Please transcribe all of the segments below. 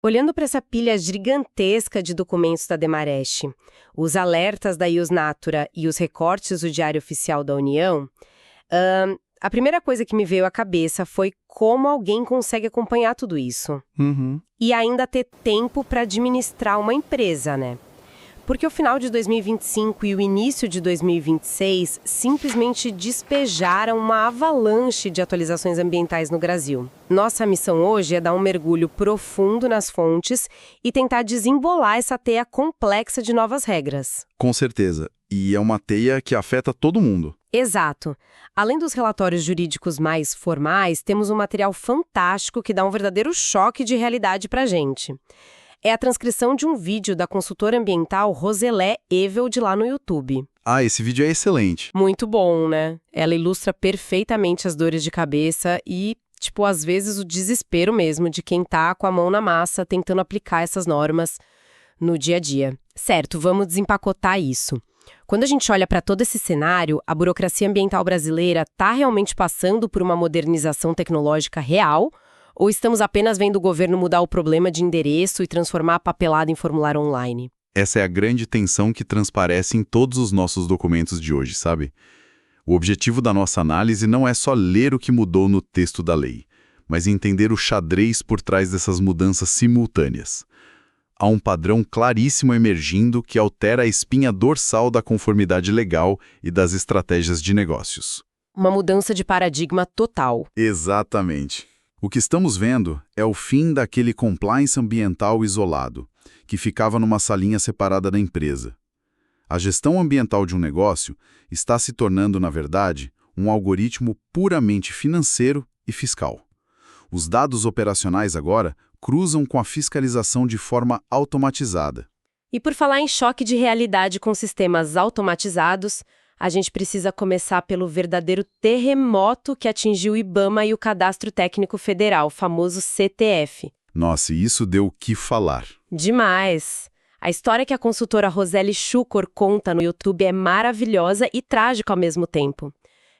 Olhando para essa pilha gigantesca de documentos da Demarest, os alertas da Ius Natura e os recortes do Diário Oficial da União, a primeira coisa que me veio à cabeça foi como alguém consegue acompanhar tudo isso. Uhum. E ainda ter tempo para administrar uma empresa, né? Porque o final de 2025 e o início de 2026 simplesmente despejaram uma avalanche de atualizações ambientais no Brasil. Nossa missão hoje é dar um mergulho profundo nas fontes e tentar desembolar essa teia complexa de novas regras. Com certeza. E é uma teia que afeta todo mundo. Exato. Além dos relatórios jurídicos mais formais, temos um material fantástico que dá um verdadeiro choque de realidade pra gente. É a transcrição de um vídeo da consultora ambiental Roselé Eveld lá no YouTube. Ah, esse vídeo é excelente. Muito bom, né? Ela ilustra perfeitamente as dores de cabeça e, às vezes o desespero mesmo de quem tá com a mão na massa tentando aplicar essas normas no dia a dia. Certo, vamos desempacotar isso. Quando a gente olha para todo esse cenário, a burocracia ambiental brasileira tá realmente passando por uma modernização tecnológica real? Ou estamos apenas vendo o governo mudar o problema de endereço e transformar a papelada em formulário online? Essa é a grande tensão que transparece em todos os nossos documentos de hoje, sabe? O objetivo da nossa análise não é só ler o que mudou no texto da lei, mas entender o xadrez por trás dessas mudanças simultâneas. Há um padrão claríssimo emergindo que altera a espinha dorsal da conformidade legal e das estratégias de negócios. Uma mudança de paradigma total. Exatamente. O que estamos vendo é o fim daquele compliance ambiental isolado, que ficava numa salinha separada da empresa. A gestão ambiental de um negócio está se tornando, na verdade, um algoritmo puramente financeiro e fiscal. Os dados operacionais agora cruzam com a fiscalização de forma automatizada. E por falar em choque de realidade com sistemas automatizados, a gente precisa começar pelo verdadeiro terremoto que atingiu o IBAMA e o Cadastro Técnico Federal, o famoso CTF. Nossa, e isso deu o que falar. Demais! A história que a consultora Roseli Schukor conta no YouTube é maravilhosa e trágica ao mesmo tempo.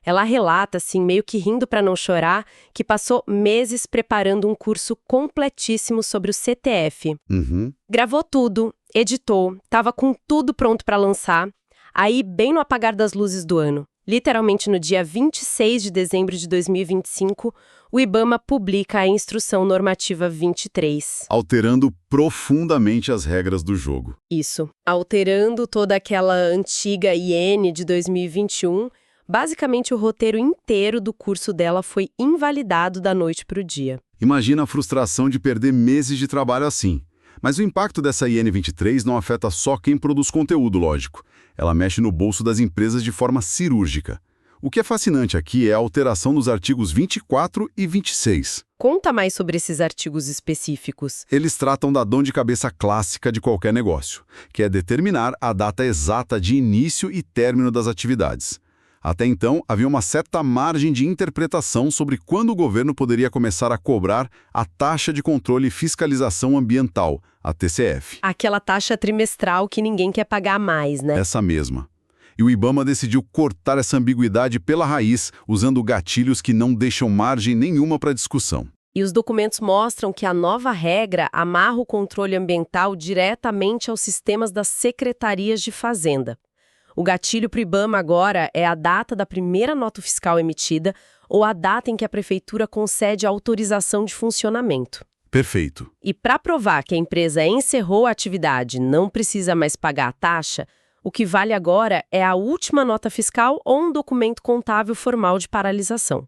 Ela relata, assim, meio que rindo para não chorar, que passou meses preparando um curso completíssimo sobre o CTF. Uhum. Gravou tudo, editou, estava com tudo pronto para lançar. Aí, bem no apagar das luzes do ano, literalmente no dia 26 de dezembro de 2025, o IBAMA publica a Instrução Normativa 23. Alterando profundamente as regras do jogo. Isso, alterando toda aquela antiga IN de 2021, basicamente o roteiro inteiro do curso dela foi invalidado da noite para o dia. Imagina a frustração de perder meses de trabalho assim. Mas o impacto dessa IN 23 não afeta só quem produz conteúdo, lógico. Ela mexe no bolso das empresas de forma cirúrgica. O que é fascinante aqui é a alteração nos artigos 24 e 26. Conta mais sobre esses artigos específicos. Eles tratam da dor de cabeça clássica de qualquer negócio, que é determinar a data exata de início e término das atividades. Até então, havia uma certa margem de interpretação sobre quando o governo poderia começar a cobrar a Taxa de Controle e Fiscalização Ambiental, a TCF. Aquela taxa trimestral que ninguém quer pagar mais, né? Essa mesma. E o IBAMA decidiu cortar essa ambiguidade pela raiz, usando gatilhos que não deixam margem nenhuma para discussão. E os documentos mostram que a nova regra amarra o controle ambiental diretamente aos sistemas das secretarias de Fazenda. O gatilho para o IBAMA agora é a data da primeira nota fiscal emitida ou a data em que a prefeitura concede a autorização de funcionamento. Perfeito. E para provar que a empresa encerrou a atividade e não precisa mais pagar a taxa, o que vale agora é a última nota fiscal ou um documento contábil formal de paralisação.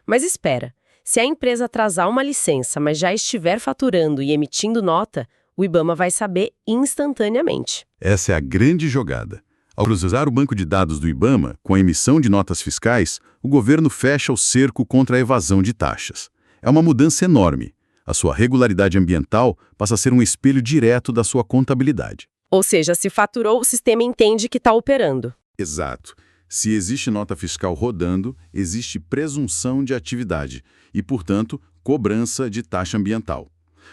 Mas espera, se a empresa atrasar uma licença, mas já estiver faturando e emitindo nota, o IBAMA vai saber instantaneamente. Essa é a grande jogada. Ao cruzar o banco de dados do IBAMA com a emissão de notas fiscais, o governo fecha o cerco contra a evasão de taxas. É uma mudança enorme. A sua regularidade ambiental passa a ser um espelho direto da sua contabilidade. Ou seja, se faturou, o sistema entende que está operando. Exato. Se existe nota fiscal rodando, existe presunção de atividade e, portanto, cobrança de taxa ambiental.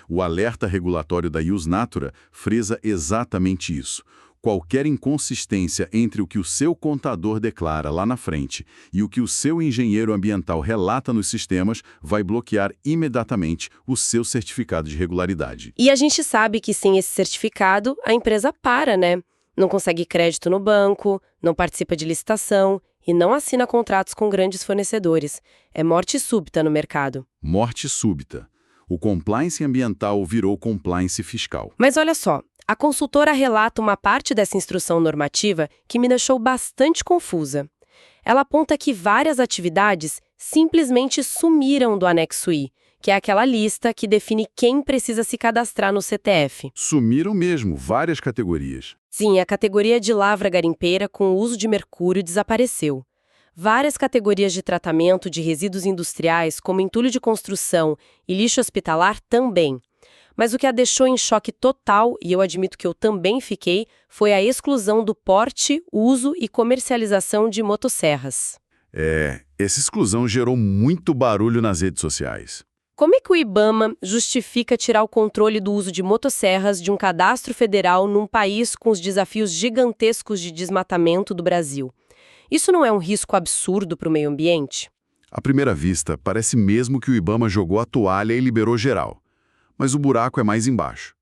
O alerta regulatório da Ius Natura frisa exatamente isso. Qualquer inconsistência entre o que o seu contador declara lá na frente e o que o seu engenheiro ambiental relata nos sistemas vai bloquear imediatamente o seu certificado de regularidade. E a gente sabe que sem esse certificado, a empresa para, né? Não consegue crédito no banco, não participa de licitação e não assina contratos com grandes fornecedores. É morte súbita no mercado. Morte súbita. O compliance ambiental virou compliance fiscal. Mas olha só, a consultora relata uma parte dessa instrução normativa que me deixou bastante confusa. Ela aponta que várias atividades simplesmente sumiram do anexo I, que é aquela lista que define quem precisa se cadastrar no CTF. Sumiram mesmo várias categorias. Sim, a categoria de lavra garimpeira com o uso de mercúrio desapareceu. Várias categorias de tratamento de resíduos industriais, como entulho de construção e lixo hospitalar, também. Mas o que a deixou em choque total, e eu admito que eu também fiquei, foi a exclusão do porte, uso e comercialização de motosserras. Essa exclusão gerou muito barulho nas redes sociais. Como é que o IBAMA justifica tirar o controle do uso de motosserras de um cadastro federal num país com os desafios gigantescos de desmatamento do Brasil? Isso não é um risco absurdo para o meio ambiente? À primeira vista, parece mesmo que o IBAMA jogou a toalha e liberou geral. Mas o buraco é mais embaixo.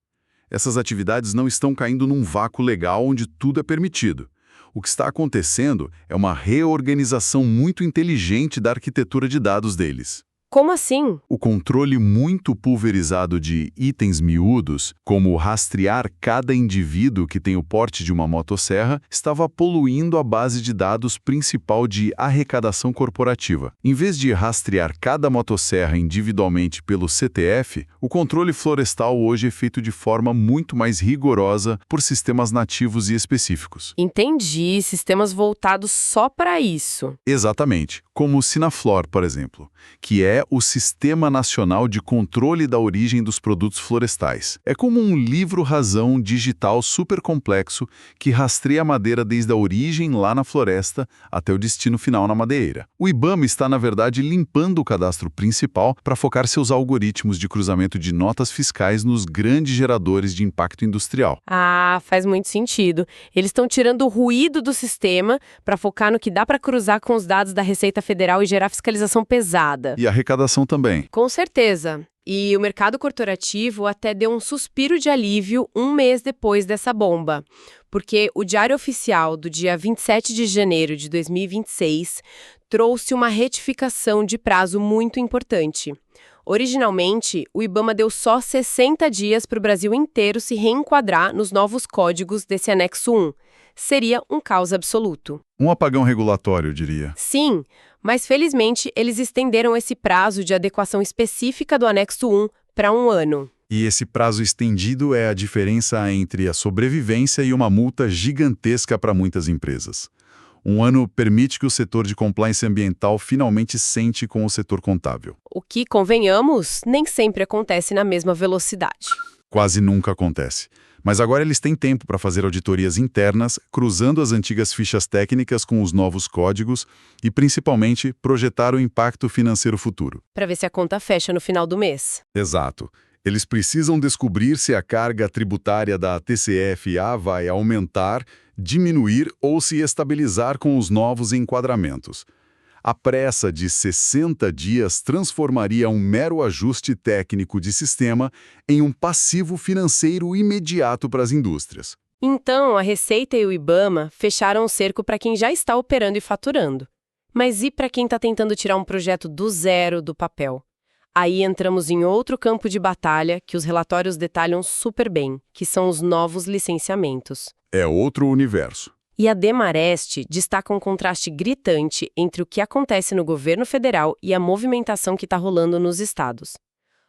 Essas atividades não estão caindo num vácuo legal onde tudo é permitido. O que está acontecendo é uma reorganização muito inteligente da arquitetura de dados deles. Como assim? O controle muito pulverizado de itens miúdos, como rastrear cada indivíduo que tem o porte de uma motosserra, estava poluindo a base de dados principal de arrecadação corporativa. Em vez de rastrear cada motosserra individualmente pelo CTF, o controle florestal hoje é feito de forma muito mais rigorosa por sistemas nativos e específicos. Entendi, sistemas voltados só para isso. Exatamente, como o Sinaflor, por exemplo, que é o Sistema Nacional de Controle da Origem dos Produtos Florestais. É como um livro-razão digital super complexo que rastreia a madeira desde a origem lá na floresta até o destino final na madeireira. O IBAMA está, na verdade, limpando o cadastro principal para focar seus algoritmos de cruzamento de notas fiscais nos grandes geradores de impacto industrial. Ah, faz muito sentido. Eles estão tirando o ruído do sistema para focar no que dá para cruzar com os dados da Receita Federal e gerar fiscalização pesada. E a arrecadação também. Com certeza. E o mercado corporativo até deu um suspiro de alívio um mês depois dessa bomba, porque o Diário Oficial do dia 27 de janeiro de 2026 trouxe uma retificação de prazo muito importante. Originalmente, o IBAMA deu só 60 dias para o Brasil inteiro se reenquadrar nos novos códigos desse anexo 1. Seria um caos absoluto. Um apagão regulatório, eu diria. Sim, mas felizmente eles estenderam esse prazo de adequação específica do anexo 1 para 1 ano. E esse prazo estendido é a diferença entre a sobrevivência e uma multa gigantesca para muitas empresas. 1 ano permite que o setor de compliance ambiental finalmente sente com o setor contábil. O que, convenhamos, nem sempre acontece na mesma velocidade. Quase nunca acontece. Mas agora eles têm tempo para fazer auditorias internas, cruzando as antigas fichas técnicas com os novos códigos e, principalmente, projetar o impacto financeiro futuro. Para ver se a conta fecha no final do mês. Exato. Eles precisam descobrir se a carga tributária da TCFA vai aumentar, diminuir ou se estabilizar com os novos enquadramentos. A pressa de 60 dias transformaria um mero ajuste técnico de sistema em um passivo financeiro imediato para as indústrias. Então, a Receita e o IBAMA fecharam o cerco para quem já está operando e faturando. Mas e para quem está tentando tirar um projeto do zero do papel? Aí entramos em outro campo de batalha que os relatórios detalham super bem, que são os novos licenciamentos. É outro universo. E a Demarest destaca um contraste gritante entre o que acontece no governo federal e a movimentação que está rolando nos estados.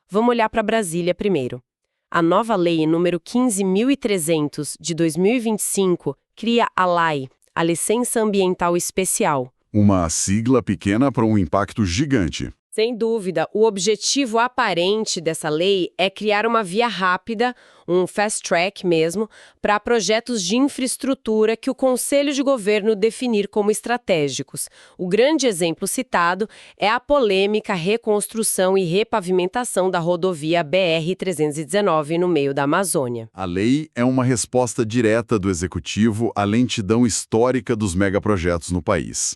Vamos olhar para Brasília primeiro. A nova lei número 15.300 de 2025 cria a LAI, a Licença Ambiental Especial. Uma sigla pequena para um impacto gigante. Sem dúvida, o objetivo aparente dessa lei é criar uma via rápida, um fast track mesmo, para projetos de infraestrutura que o Conselho de Governo definir como estratégicos. O grande exemplo citado é a polêmica reconstrução e repavimentação da rodovia BR-319 no meio da Amazônia. A lei é uma resposta direta do Executivo à lentidão histórica dos megaprojetos no país.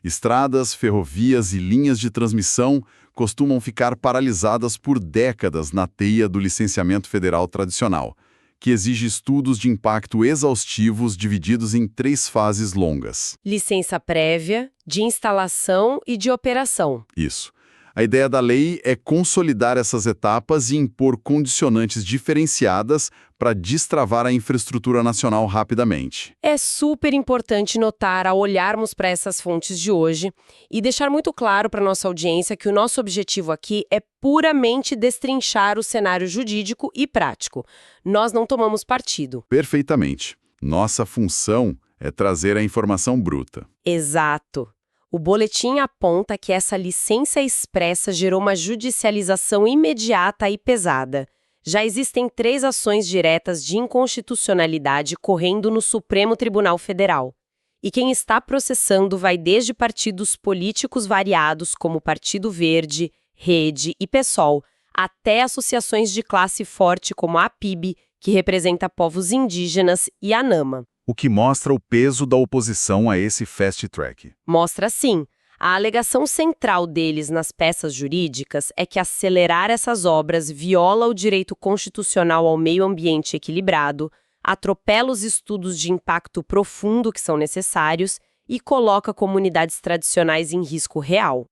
Estradas, ferrovias e linhas de transmissão costumam ficar paralisadas por décadas na teia do licenciamento federal tradicional, que exige estudos de impacto exaustivos divididos em 3 fases longas. Licença prévia, de instalação e de operação. Isso. A ideia da lei é consolidar essas etapas e impor condicionantes diferenciadas para destravar a infraestrutura nacional rapidamente. É super importante notar ao olharmos para essas fontes de hoje e deixar muito claro para nossa audiência que o nosso objetivo aqui é puramente destrinchar o cenário jurídico e prático. Nós não tomamos partido. Perfeitamente. Nossa função é trazer a informação bruta. Exato. O boletim aponta que essa licença expressa gerou uma judicialização imediata e pesada. Já existem 3 ações diretas de inconstitucionalidade correndo no Supremo Tribunal Federal. E quem está processando vai desde partidos políticos variados como Partido Verde, Rede e PSOL, até associações de classe forte como a APIB, que representa povos indígenas, e a ANAMA. O que mostra o peso da oposição a esse fast track. Mostra sim. A alegação central deles nas peças jurídicas é que acelerar essas obras viola o direito constitucional ao meio ambiente equilibrado, atropela os estudos de impacto profundo que são necessários e coloca comunidades tradicionais em risco real.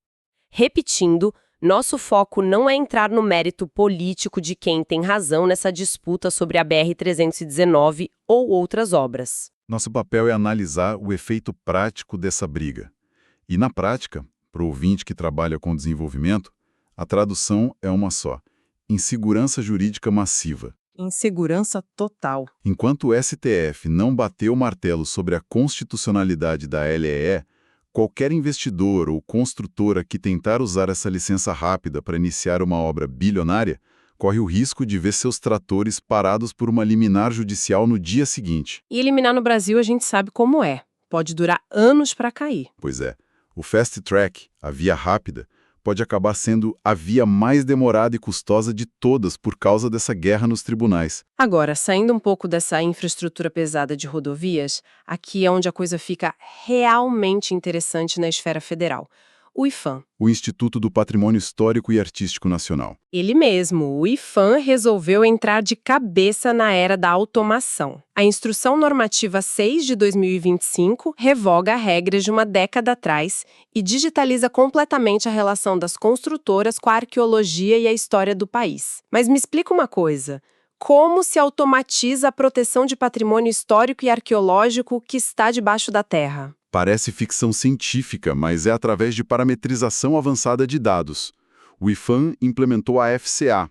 Repetindo, nosso foco não é entrar no mérito político de quem tem razão nessa disputa sobre a BR-319 ou outras obras. Nosso papel é analisar o efeito prático dessa briga. E na prática, para o ouvinte que trabalha com desenvolvimento, a tradução é uma só: insegurança jurídica massiva. Insegurança total. Enquanto o STF não bateu o martelo sobre a constitucionalidade da LEE, qualquer investidor ou construtora que tentar usar essa licença rápida para iniciar uma obra bilionária corre o risco de ver seus tratores parados por uma liminar judicial no dia seguinte. E eliminar no Brasil a gente sabe como é. Pode durar anos para cair. Pois é, o fast track, a via rápida, pode acabar sendo a via mais demorada e custosa de todas por causa dessa guerra nos tribunais. Agora, saindo um pouco dessa infraestrutura pesada de rodovias, aqui é onde a coisa fica realmente interessante na esfera federal. O IPHAN. O Instituto do Patrimônio Histórico e Artístico Nacional. Ele mesmo, o IPHAN, resolveu entrar de cabeça na era da automação. A Instrução Normativa 6 de 2025 revoga regras de uma década atrás e digitaliza completamente a relação das construtoras com a arqueologia e a história do país. Mas me explica uma coisa. Como se automatiza a proteção de patrimônio histórico e arqueológico que está debaixo da terra? Parece ficção científica, mas é através de parametrização avançada de dados. O IPHAN implementou a FCA,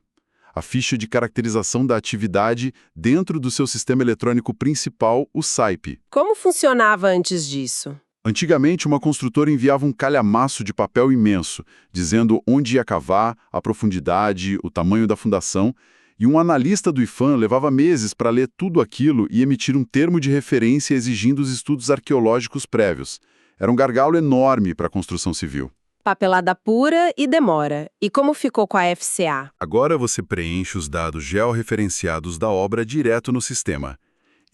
a ficha de caracterização da atividade dentro do seu sistema eletrônico principal, o SAIP. Como funcionava antes disso? Antigamente, uma construtora enviava um calhamaço de papel imenso, dizendo onde ia cavar, a profundidade, o tamanho da fundação, e um analista do IPHAN levava meses para ler tudo aquilo e emitir um termo de referência exigindo os estudos arqueológicos prévios. Era um gargalo enorme para a construção civil. Papelada pura e demora. E como ficou com a FCA? Agora você preenche os dados georreferenciados da obra direto no sistema.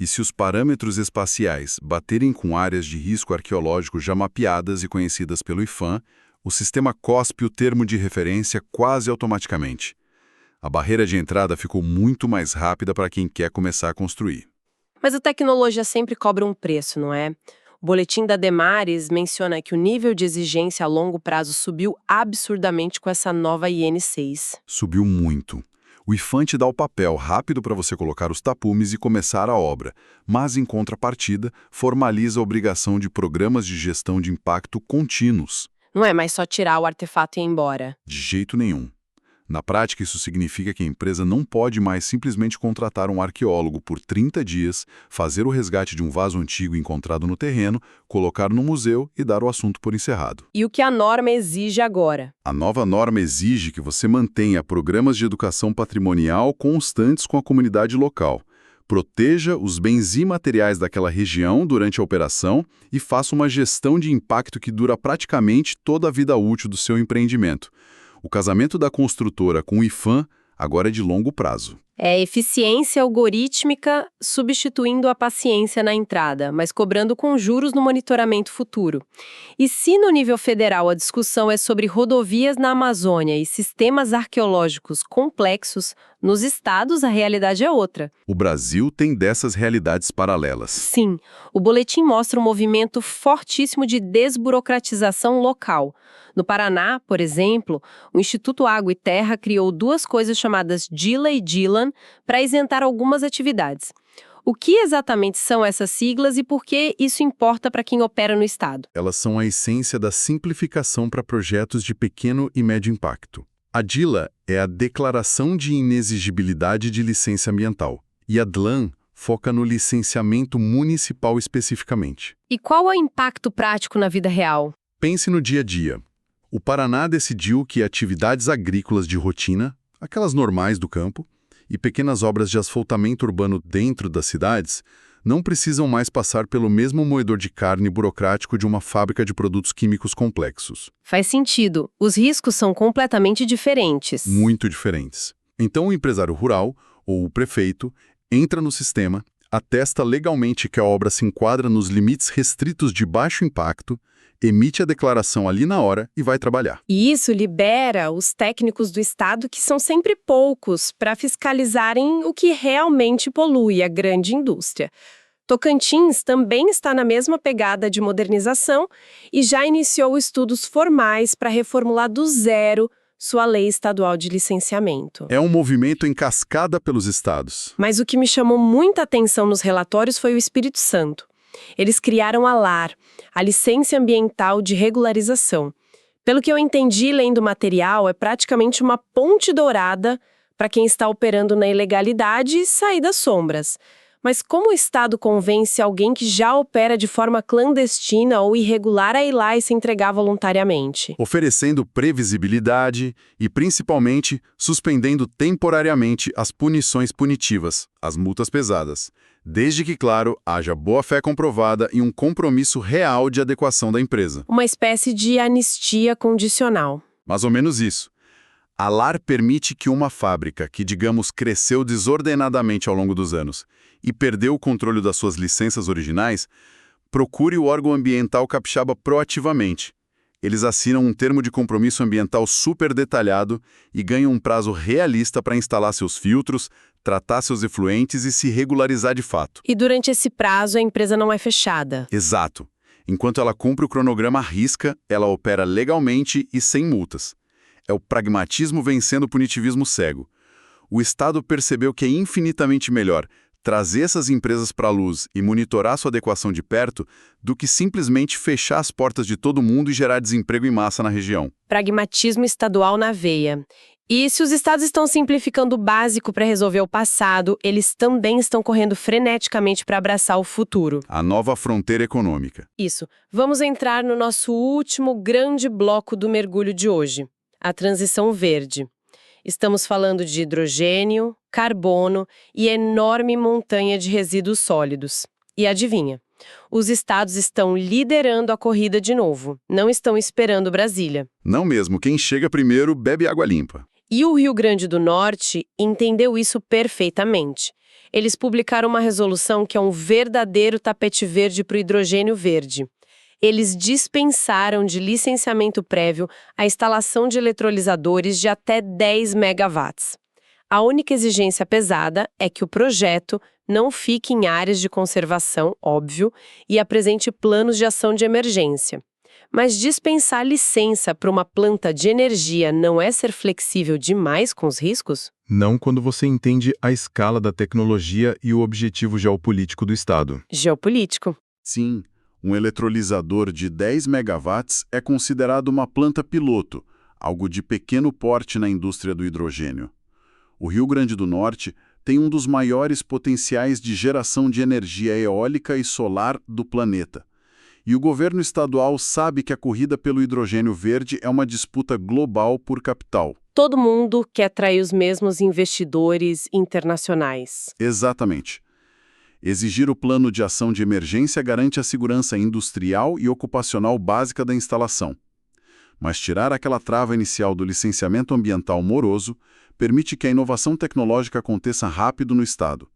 E se os parâmetros espaciais baterem com áreas de risco arqueológico já mapeadas e conhecidas pelo IPHAN, o sistema cospe o termo de referência quase automaticamente. A barreira de entrada ficou muito mais rápida para quem quer começar a construir. Mas a tecnologia sempre cobra um preço, não é? O boletim da Demares menciona que o nível de exigência a longo prazo subiu absurdamente com essa nova IN6. Subiu muito. O IPHAN te dá o papel rápido para você colocar os tapumes e começar a obra, mas, em contrapartida, formaliza a obrigação de programas de gestão de impacto contínuos. Não é mais só tirar o artefato e ir embora. De jeito nenhum. Na prática, isso significa que a empresa não pode mais simplesmente contratar um arqueólogo por 30 dias, fazer o resgate de um vaso antigo encontrado no terreno, colocar no museu e dar o assunto por encerrado. E o que a norma exige agora? A nova norma exige que você mantenha programas de educação patrimonial constantes com a comunidade local, proteja os bens imateriais daquela região durante a operação e faça uma gestão de impacto que dura praticamente toda a vida útil do seu empreendimento. O casamento da construtora com o IPHAN agora é de longo prazo. É eficiência algorítmica substituindo a paciência na entrada, mas cobrando com juros no monitoramento futuro. E se no nível federal a discussão é sobre rodovias na Amazônia e sistemas arqueológicos complexos, nos estados a realidade é outra. O Brasil tem dessas realidades paralelas. Sim, o boletim mostra um movimento fortíssimo de desburocratização local. No Paraná, por exemplo, o Instituto Água e Terra criou duas coisas chamadas DILA e DILAN para isentar algumas atividades. O que exatamente são essas siglas e por que isso importa para quem opera no estado? Elas são a essência da simplificação para projetos de pequeno e médio impacto. A DILA é a Declaração de Inexigibilidade de Licença Ambiental, e a DLAN foca no licenciamento municipal especificamente. E qual é o impacto prático na vida real? Pense no dia a dia. O Paraná decidiu que atividades agrícolas de rotina, aquelas normais do campo, e pequenas obras de asfaltamento urbano dentro das cidades, não precisam mais passar pelo mesmo moedor de carne burocrático de uma fábrica de produtos químicos complexos. Faz sentido. Os riscos são completamente diferentes. Muito diferentes. Então o empresário rural, ou o prefeito, entra no sistema, atesta legalmente que a obra se enquadra nos limites restritos de baixo impacto, emite a declaração ali na hora e vai trabalhar. E isso libera os técnicos do Estado, que são sempre poucos, para fiscalizarem o que realmente polui a grande indústria. Tocantins também está na mesma pegada de modernização e já iniciou estudos formais para reformular do zero sua lei estadual de licenciamento. É um movimento em cascada pelos estados. Mas o que me chamou muita atenção nos relatórios foi o Espírito Santo. Eles criaram a LAR, a Licença Ambiental de Regularização. Pelo que eu entendi lendo o material, é praticamente uma ponte dourada para quem está operando na ilegalidade e sair das sombras. Mas como o Estado convence alguém que já opera de forma clandestina ou irregular a ir lá e se entregar voluntariamente? Oferecendo previsibilidade e, principalmente, suspendendo temporariamente as punições punitivas, as multas pesadas. Desde que, claro, haja boa-fé comprovada e um compromisso real de adequação da empresa. Uma espécie de anistia condicional. Mais ou menos isso. A LAR permite que uma fábrica que, digamos, cresceu desordenadamente ao longo dos anos e perdeu o controle das suas licenças originais, procure o órgão ambiental capixaba proativamente. Eles assinam um termo de compromisso ambiental super detalhado e ganham um prazo realista para instalar seus filtros, tratar seus efluentes e se regularizar de fato. E durante esse prazo a empresa não é fechada. Exato. Enquanto ela cumpre o cronograma à risca, ela opera legalmente e sem multas. É o pragmatismo vencendo o punitivismo cego. O Estado percebeu que é infinitamente melhor trazer essas empresas para a luz e monitorar sua adequação de perto do que simplesmente fechar as portas de todo mundo e gerar desemprego em massa na região. Pragmatismo estadual na veia. E se os estados estão simplificando o básico para resolver o passado, eles também estão correndo freneticamente para abraçar o futuro. A nova fronteira econômica. Isso. Vamos entrar no nosso último grande bloco do mergulho de hoje. A transição verde. Estamos falando de hidrogênio, carbono e enorme montanha de resíduos sólidos. E adivinha? Os estados estão liderando a corrida de novo. Não estão esperando Brasília. Não mesmo. Quem chega primeiro bebe água limpa. E o Rio Grande do Norte entendeu isso perfeitamente. Eles publicaram uma resolução que é um verdadeiro tapete verde para o hidrogênio verde. Eles dispensaram de licenciamento prévio a instalação de eletrolisadores de até 10 megawatts. A única exigência pesada é que o projeto não fique em áreas de conservação, óbvio, e apresente planos de ação de emergência. Mas dispensar licença para uma planta de energia não é ser flexível demais com os riscos? Não quando você entende a escala da tecnologia e o objetivo geopolítico do Estado. Geopolítico. Sim. Um eletrolisador de 10 megawatts é considerado uma planta piloto, algo de pequeno porte na indústria do hidrogênio. O Rio Grande do Norte tem um dos maiores potenciais de geração de energia eólica e solar do planeta. E o governo estadual sabe que a corrida pelo hidrogênio verde é uma disputa global por capital. Todo mundo quer atrair os mesmos investidores internacionais. Exatamente. Exigir o plano de ação de emergência garante a segurança industrial e ocupacional básica da instalação. Mas tirar aquela trava inicial do licenciamento ambiental moroso permite que a inovação tecnológica aconteça rápido no Estado.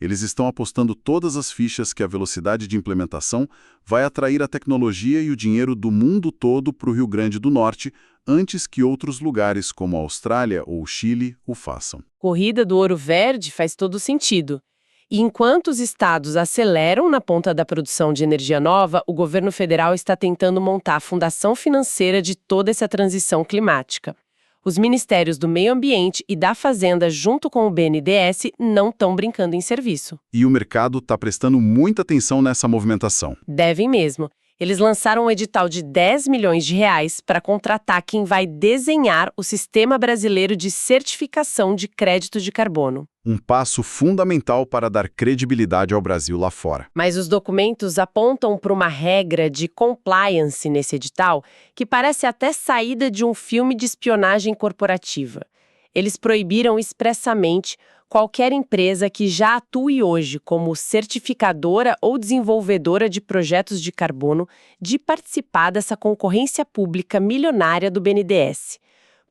Eles estão apostando todas as fichas que a velocidade de implementação vai atrair a tecnologia e o dinheiro do mundo todo para o Rio Grande do Norte antes que outros lugares como a Austrália ou o Chile o façam. Corrida do ouro verde faz todo sentido. E enquanto os estados aceleram na ponta da produção de energia nova, o governo federal está tentando montar a fundação financeira de toda essa transição climática. Os ministérios do Meio Ambiente e da Fazenda, junto com o BNDES, não estão brincando em serviço. E o mercado está prestando muita atenção nessa movimentação. Devem mesmo. Eles lançaram um edital de 10 milhões de reais para contratar quem vai desenhar o Sistema Brasileiro de Certificação de Crédito de Carbono. Um passo fundamental para dar credibilidade ao Brasil lá fora. Mas os documentos apontam para uma regra de compliance nesse edital que parece até saída de um filme de espionagem corporativa. Eles proibiram expressamente qualquer empresa que já atue hoje como certificadora ou desenvolvedora de projetos de carbono de participar dessa concorrência pública milionária do BNDES.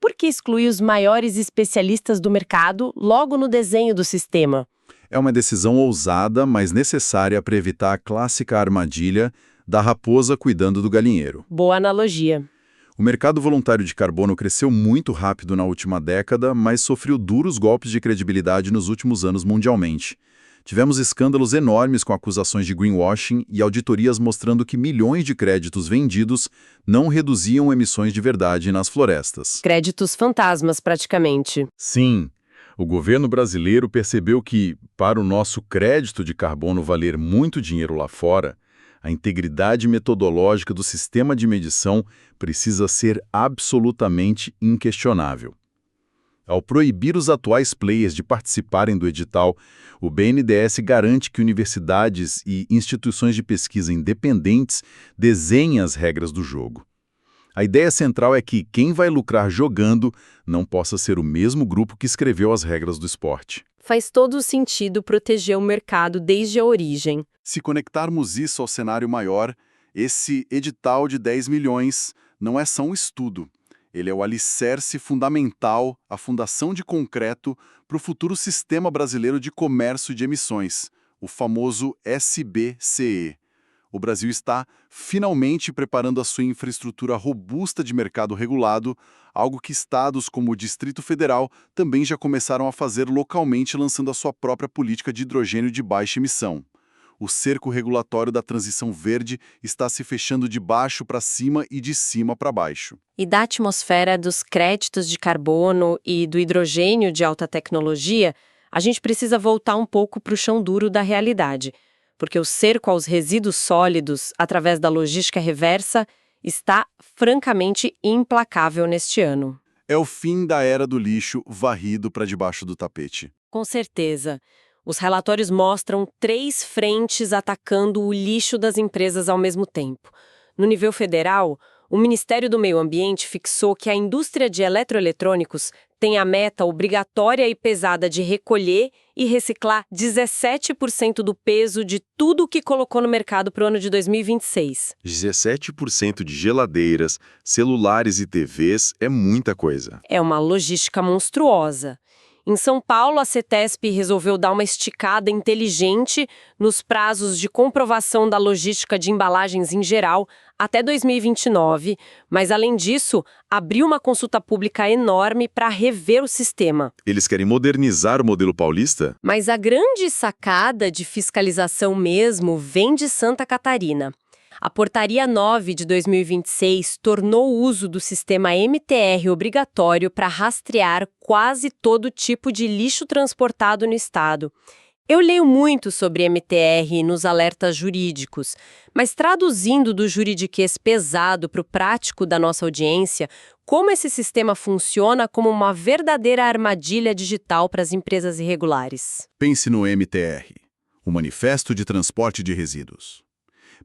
Por que excluir os maiores especialistas do mercado logo no desenho do sistema? É uma decisão ousada, mas necessária para evitar a clássica armadilha da raposa cuidando do galinheiro. Boa analogia. O mercado voluntário de carbono cresceu muito rápido na última década, mas sofreu duros golpes de credibilidade nos últimos anos mundialmente. Tivemos escândalos enormes com acusações de greenwashing e auditorias mostrando que milhões de créditos vendidos não reduziam emissões de verdade nas florestas. Créditos fantasmas, praticamente. Sim, o governo brasileiro percebeu que, para o nosso crédito de carbono valer muito dinheiro lá fora, a integridade metodológica do sistema de medição precisa ser absolutamente inquestionável. Ao proibir os atuais players de participarem do edital, o BNDES garante que universidades e instituições de pesquisa independentes desenhem as regras do jogo. A ideia central é que quem vai lucrar jogando não possa ser o mesmo grupo que escreveu as regras do esporte. Faz todo sentido proteger o mercado desde a origem. Se conectarmos isso ao cenário maior, esse edital de 10 milhões não é só um estudo. Ele é o alicerce fundamental, a fundação de concreto para o futuro Sistema Brasileiro de Comércio de Emissões, o famoso SBCE. O Brasil está finalmente preparando a sua infraestrutura robusta de mercado regulado, algo que estados como o Distrito Federal também já começaram a fazer localmente, lançando a sua própria política de hidrogênio de baixa emissão. O cerco regulatório da transição verde está se fechando de baixo para cima e de cima para baixo. E da atmosfera dos créditos de carbono e do hidrogênio de alta tecnologia, a gente precisa voltar um pouco para o chão duro da realidade, porque o cerco aos resíduos sólidos, através da logística reversa, está francamente implacável neste ano. É o fim da era do lixo varrido para debaixo do tapete. Com certeza. Os relatórios mostram 3 frentes atacando o lixo das empresas ao mesmo tempo. No nível federal, o Ministério do Meio Ambiente fixou que a indústria de eletroeletrônicos tem a meta obrigatória e pesada de recolher e reciclar 17% do peso de tudo o que colocou no mercado para o ano de 2026. 17% de geladeiras, celulares e TVs é muita coisa. É uma logística monstruosa. Em São Paulo, a CETESP resolveu dar uma esticada inteligente nos prazos de comprovação da logística de embalagens em geral até 2029, mas, além disso, abriu uma consulta pública enorme para rever o sistema. Eles querem modernizar o modelo paulista? Mas a grande sacada de fiscalização mesmo vem de Santa Catarina. A Portaria 9 de 2026 tornou o uso do sistema MTR obrigatório para rastrear quase todo tipo de lixo transportado no estado. Eu leio muito sobre MTR nos alertas jurídicos, mas traduzindo do juridiquês pesado para o prático da nossa audiência, como esse sistema funciona como uma verdadeira armadilha digital para as empresas irregulares? Pense no MTR, o Manifesto de Transporte de Resíduos.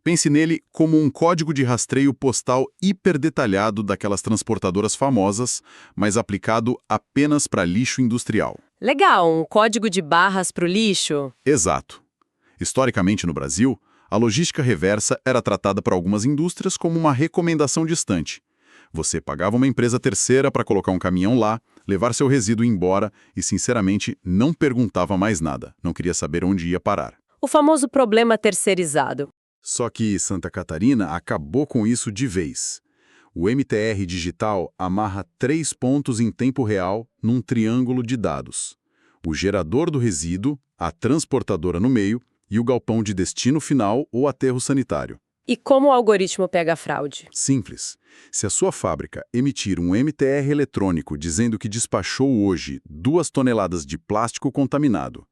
Pense nele como um código de rastreio postal hiperdetalhado daquelas transportadoras famosas, mas aplicado apenas para lixo industrial. Legal, um código de barras para o lixo? Exato. Historicamente no Brasil, a logística reversa era tratada por algumas indústrias como uma recomendação distante. Você pagava uma empresa terceira para colocar um caminhão lá, levar seu resíduo embora e, sinceramente, não perguntava mais nada, não queria saber onde ia parar. O famoso problema terceirizado. Só que Santa Catarina acabou com isso de vez. O MTR digital amarra 3 pontos em tempo real num triângulo de dados: o gerador do resíduo, a transportadora no meio e o galpão de destino final ou aterro sanitário. E como o algoritmo pega a fraude? Simples. Se a sua fábrica emitir um MTR eletrônico dizendo que despachou hoje 2 toneladas de plástico contaminado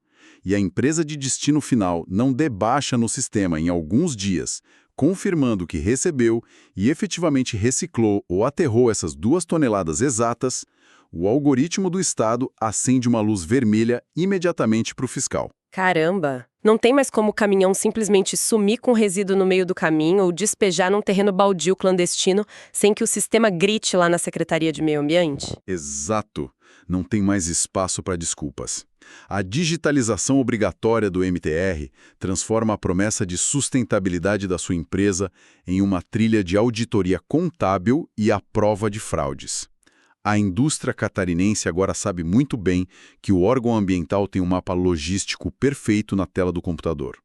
e a empresa de destino final não debaixa no sistema em alguns dias, confirmando que recebeu e efetivamente reciclou ou aterrou essas 2 toneladas exatas, o algoritmo do Estado acende uma luz vermelha imediatamente para o fiscal. Caramba! Não tem mais como o caminhão simplesmente sumir com o resíduo no meio do caminho ou despejar num terreno baldio clandestino sem que o sistema grite lá na Secretaria de Meio Ambiente? Exato. Não tem mais espaço para desculpas. A digitalização obrigatória do MTR transforma a promessa de sustentabilidade da sua empresa em uma trilha de auditoria contábil e a prova de fraudes. A indústria catarinense agora sabe muito bem que o órgão ambiental tem um mapa logístico perfeito na tela do computador.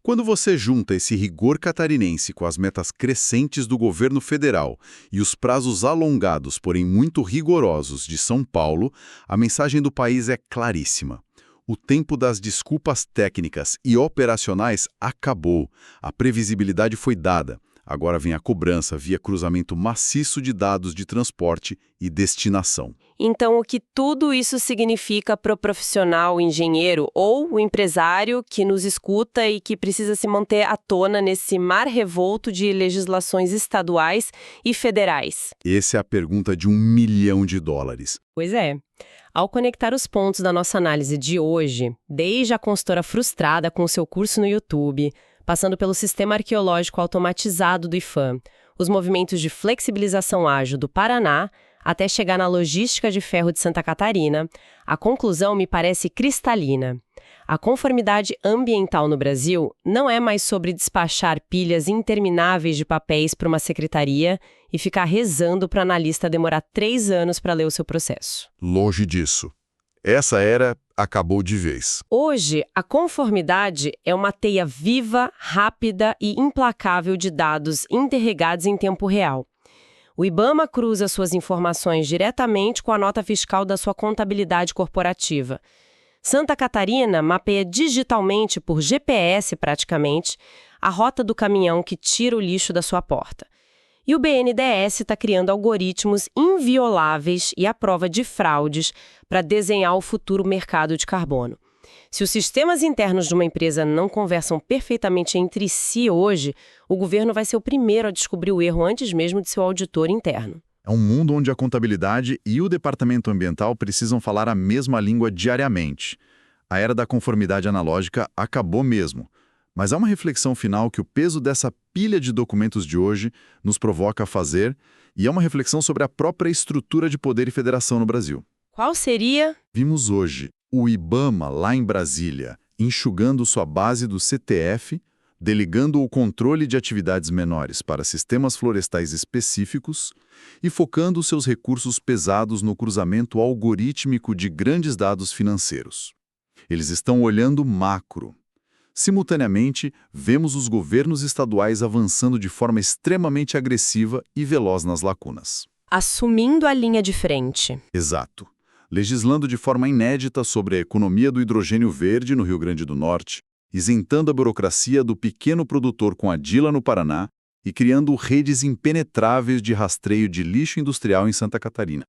Quando você junta esse rigor catarinense com as metas crescentes do governo federal e os prazos alongados, porém muito rigorosos, de São Paulo, a mensagem do país é claríssima. O tempo das desculpas técnicas e operacionais acabou. A previsibilidade foi dada. Agora vem a cobrança via cruzamento maciço de dados de transporte e destinação. Então, o que tudo isso significa para o profissional engenheiro ou o empresário que nos escuta e que precisa se manter à tona nesse mar revolto de legislações estaduais e federais? Essa é a pergunta de $1 milhão. Pois é. Ao conectar os pontos da nossa análise de hoje, desde a consultora frustrada com o seu curso no YouTube, passando pelo sistema arqueológico automatizado do IPHAN, os movimentos de flexibilização ágil do Paraná, até chegar na logística de ferro de Santa Catarina, a conclusão me parece cristalina. A conformidade ambiental no Brasil não é mais sobre despachar pilhas intermináveis de papéis para uma secretaria e ficar rezando para o analista demorar 3 anos para ler o seu processo. Longe disso. Essa era acabou de vez. Hoje, a conformidade é uma teia viva, rápida e implacável de dados interligados em tempo real. O IBAMA cruza suas informações diretamente com a nota fiscal da sua contabilidade corporativa. Santa Catarina mapeia digitalmente, por GPS praticamente, a rota do caminhão que tira o lixo da sua porta. E o BNDES está criando algoritmos invioláveis e à prova de fraudes para desenhar o futuro mercado de carbono. Se os sistemas internos de uma empresa não conversam perfeitamente entre si hoje, o governo vai ser o primeiro a descobrir o erro antes mesmo de seu auditor interno. É um mundo onde a contabilidade e o departamento ambiental precisam falar a mesma língua diariamente. A era da conformidade analógica acabou mesmo. Mas há uma reflexão final que o peso dessa pilha de documentos de hoje nos provoca a fazer, e é uma reflexão sobre a própria estrutura de poder e federação no Brasil. Qual seria? Vimos hoje o IBAMA, lá em Brasília, enxugando sua base do CTF, delegando o controle de atividades menores para sistemas florestais específicos e focando seus recursos pesados no cruzamento algorítmico de grandes dados financeiros. Eles estão olhando macro. Simultaneamente, vemos os governos estaduais avançando de forma extremamente agressiva e veloz nas lacunas. Assumindo a linha de frente. Exato. Legislando de forma inédita sobre a economia do hidrogênio verde no Rio Grande do Norte, isentando a burocracia do pequeno produtor com a DILA no Paraná e criando redes impenetráveis de rastreio de lixo industrial em Santa Catarina.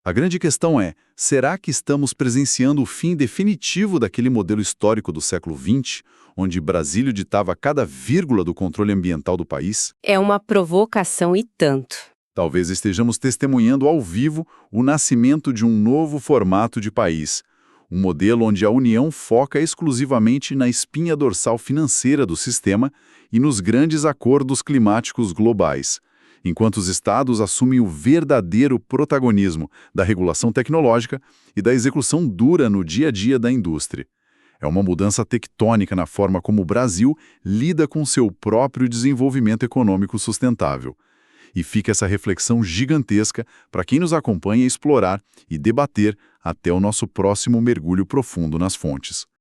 A grande questão é, será que estamos presenciando o fim definitivo daquele modelo histórico do século XX, onde Brasília ditava cada vírgula do controle ambiental do país? É uma provocação e tanto. Talvez estejamos testemunhando ao vivo o nascimento de um novo formato de país, um modelo onde a União foca exclusivamente na espinha dorsal financeira do sistema e nos grandes acordos climáticos globais, enquanto os estados assumem o verdadeiro protagonismo da regulação tecnológica e da execução dura no dia a dia da indústria. É uma mudança tectônica na forma como o Brasil lida com seu próprio desenvolvimento econômico sustentável. E fica essa reflexão gigantesca para quem nos acompanha explorar e debater até o nosso próximo mergulho profundo nas fontes.